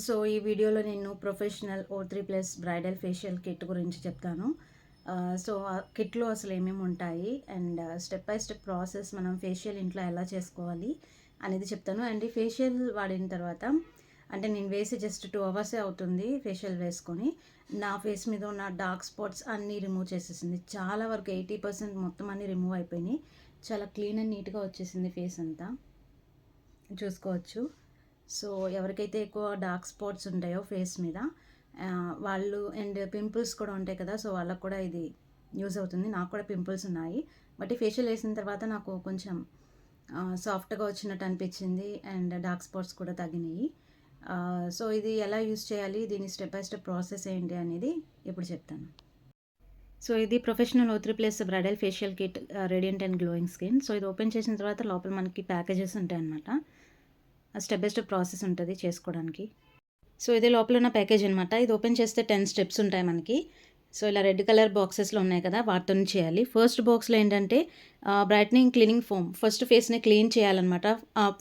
So ఈ వీడియోలో నేను professional O3+ bridal facial kit గురించి చెప్తాను. సో ఆ కిట్‌లో అసలు ఏమేమి ఉంటాయి and step by step process మనం ఫేషియల్ ఇంట్లో ఎలా చేసుకోవాలి అనేది చెప్తాను. అండ్ ఈ ఫేషియల్ వాడిన తర్వాత అంటే నేను వేసి జస్ట్ 2 అవర్సే అవుతుంది ఫేషియల్ వేసుకొని. నా ఫేస్ మీద ఉన్న డార్క్ స్పాట్స్ అన్నీ రిమూవ్ చేసేసింది. చాలా వరకు 80% మొత్తం అన్నీ రిమూవ్ అయిపోయినాయి. చాలా క్లీన్ అండ్ నీట్‌గా వచ్చేసింది ఫేస్ అంతా. చూసుకోవచ్చు. సో ఎవరికైతే ఎక్కువ డార్క్ స్పాట్స్ ఉంటాయో ఫేస్ మీద వాళ్ళు అండ్ పింపుల్స్ కూడా ఉంటాయి కదా, సో వాళ్ళకు కూడా ఇది యూజ్ అవుతుంది. నాకు కూడా పింపుల్స్ ఉన్నాయి, బట్ ఈ ఫేషియల్ వేసిన తర్వాత నాకు కొంచెం సాఫ్ట్గా వచ్చినట్టు అనిపించింది అండ్ డార్క్ స్పాట్స్ కూడా తగ్గినాయి. సో ఇది ఎలా యూజ్ చేయాలి, దీని స్టెప్ బై స్టెప్ ప్రాసెస్ ఏంటి అనేది ఇప్పుడు చెప్తాను. సో ఇది professional O3+ bridal facial kit radiant and glowing skin. So ఇది ఓపెన్ చేసిన తర్వాత లోపల మనకి ప్యాకేజెస్ ఉంటాయి అన్నమాట. స్టెప్ బై స్టెప్ ప్రాసెస్ ఉంటుంది చేసుకోవడానికి. సో ఇది లోపల ఉన్న ప్యాకేజ్ అనమాట. ఇది ఓపెన్ చేస్తే 10 స్టెప్స్ ఉంటాయి మనకి. సో ఇలా రెడ్ కలర్ బాక్సెస్లో ఉన్నాయి కదా, వాటితో చేయాలి. ఫస్ట్ బాక్స్లో ఏంటంటే బ్రైట్నింగ్ క్లీనింగ్ ఫోమ్. ఫస్ట్ ఫేస్ని క్లీన్ చేయాలన్నమాట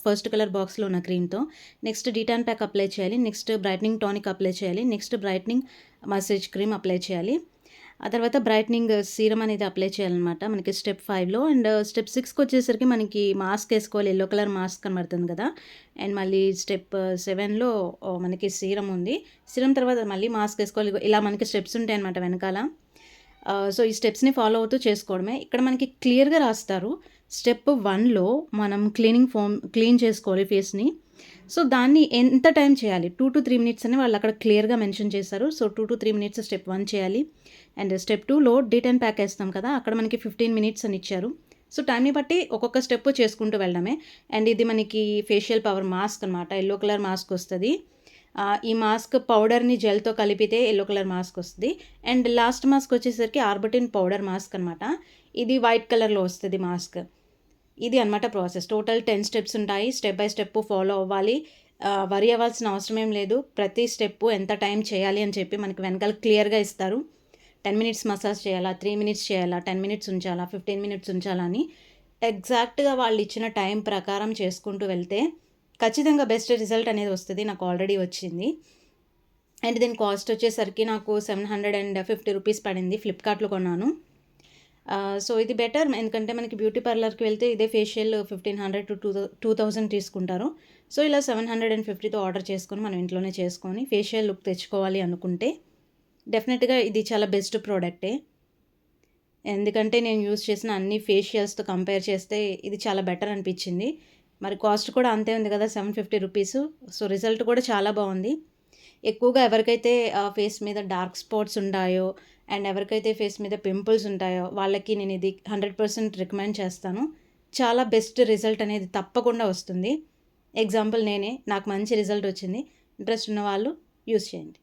ఫస్ట్ కలర్ బాక్స్లో ఉన్న క్రీమ్తో. నెక్స్ట్ డీటాన్ ప్యాక్ అప్లై చేయాలి. నెక్స్ట్ బ్రైట్నింగ్ టానిక్ అప్లై చేయాలి. Next brightening massage cream apply చేయాలి. ఆ తర్వాత బ్రైట్నింగ్ సీరం అనేది అప్లై చేయాలన్నమాట మనకి స్టెప్ 5లో. అండ్ స్టెప్ 6కి వచ్చేసరికి మనకి మాస్క్ వేసుకోవాలి. ఎల్లో కలర్ మాస్క్ కనబడుతుంది కదా. అండ్ మళ్ళీ స్టెప్ 7లో మనకి సీరం ఉంది. సీరం తర్వాత మళ్ళీ మాస్క్ వేసుకోవాలి. ఇలా మనకి స్టెప్స్ ఉంటాయి అన్నమాట వెనకాల. సో ఈ స్టెప్స్ని ఫాలో అవుతూ చేసుకోవడమే. ఇక్కడ మనకి క్లియర్గా రాస్తారు. స్టెప్ 1లో మనం క్లీన్ చేసుకోవాలి ఫేస్ని. సో దాన్ని ఎంత టైం చేయాలి, 2 to 3 మినిట్స్ అని వాళ్ళు అక్కడ క్లియర్గా మెన్షన్ చేశారు. సో 2 to 3 మినిట్స్ స్టెప్ 1 చేయాలి. అండ్ స్టెప్ 2లో డీటెన్ ప్యాక్ వేస్తాం కదా, అక్కడ మనకి 15 మినిట్స్ అని ఇచ్చారు. సో టైంని బట్టి ఒక్కొక్క స్టెప్ చేసుకుంటూ వెళ్ళడమే. అండ్ ఇది మనకి ఫేషియల్ పవర్ మాస్క్ అనమాట. ఎల్లో కలర్ మాస్క్ వస్తుంది. ఈ మాస్క్ పౌడర్ని జెల్తో కలిపితే ఎల్లో కలర్ మాస్క్ వస్తుంది. అండ్ లాస్ట్ మాస్క్ వచ్చేసరికి ఆర్బటిన్ పౌడర్ మాస్క్ అనమాట. ఇది వైట్ కలర్లో వస్తుంది మాస్క్. ఇది అనమాట ప్రాసెస్. టోటల్ 10 స్టెప్స్ ఉంటాయి. స్టెప్ బై స్టెప్ ఫాలో అవ్వాలి. వరి అవ్వాల్సిన అవసరం ఏం లేదు. ప్రతి స్టెప్ ఎంత టైం చేయాలి అని చెప్పి మనకి వెనకాల క్లియర్గా ఇస్తారు. 10 మినిట్స్ మసాజ్ చేయాలా, 3 మినిట్స్ చేయాలా, 10 మినిట్స్ ఉంచాలా, 15 మినిట్స్ ఉంచాలా అని ఎగ్జాక్ట్గా వాళ్ళు ఇచ్చిన టైం ప్రకారం చేసుకుంటూ వెళ్తే ఖచ్చితంగా బెస్ట్ రిజల్ట్ అనేది వస్తుంది. నాకు ఆల్రెడీ వచ్చింది. అండ్ దీని కాస్ట్ వచ్చేసరికి నాకు 750 రూపీస్ పడింది. ఫ్లిప్కార్ట్లో కొన్నాను. సో ఇది బెటర్, ఎందుకంటే మనకి బ్యూటీ పార్లర్కి వెళ్తే ఇదే ఫేషియల్ 1500 to 2000 తీసుకుంటారు. సో ఇలా 750తో ఆర్డర్ చేసుకొని మనం ఇంట్లోనే చేసుకొని ఫేషియల్ లుక్ తెచ్చుకోవాలి అనుకుంటే డెఫినెట్గా ఇది చాలా బెస్ట్ ప్రోడక్టే. ఎందుకంటే నేను యూజ్ చేసిన అన్ని ఫేషియల్స్తో కంపేర్ చేస్తే ఇది చాలా బెటర్ అనిపించింది. మరి కాస్ట్ కూడా అంతే ఉంది కదా, 750 రూపీస్. సో రిజల్ట్ కూడా చాలా బాగుంది. ఎక్కువగా ఎవరికైతే ఫేస్ మీద డార్క్ స్పాట్స్ ఉంటాయో అండ్ ఎవరికైతే ఫేస్ మీద పింపుల్స్ ఉంటాయో వాళ్ళకి నేను ఇది 100% రికమెండ్ చేస్తాను. చాలా బెస్ట్ రిజల్ట్ అనేది తప్పకుండా వస్తుంది. ఎగ్జాంపుల్ నేనే, నాకు మంచి రిజల్ట్ వచ్చింది. ఇంట్రెస్ట్ ఉన్న వాళ్ళు యూస్ చేయండి.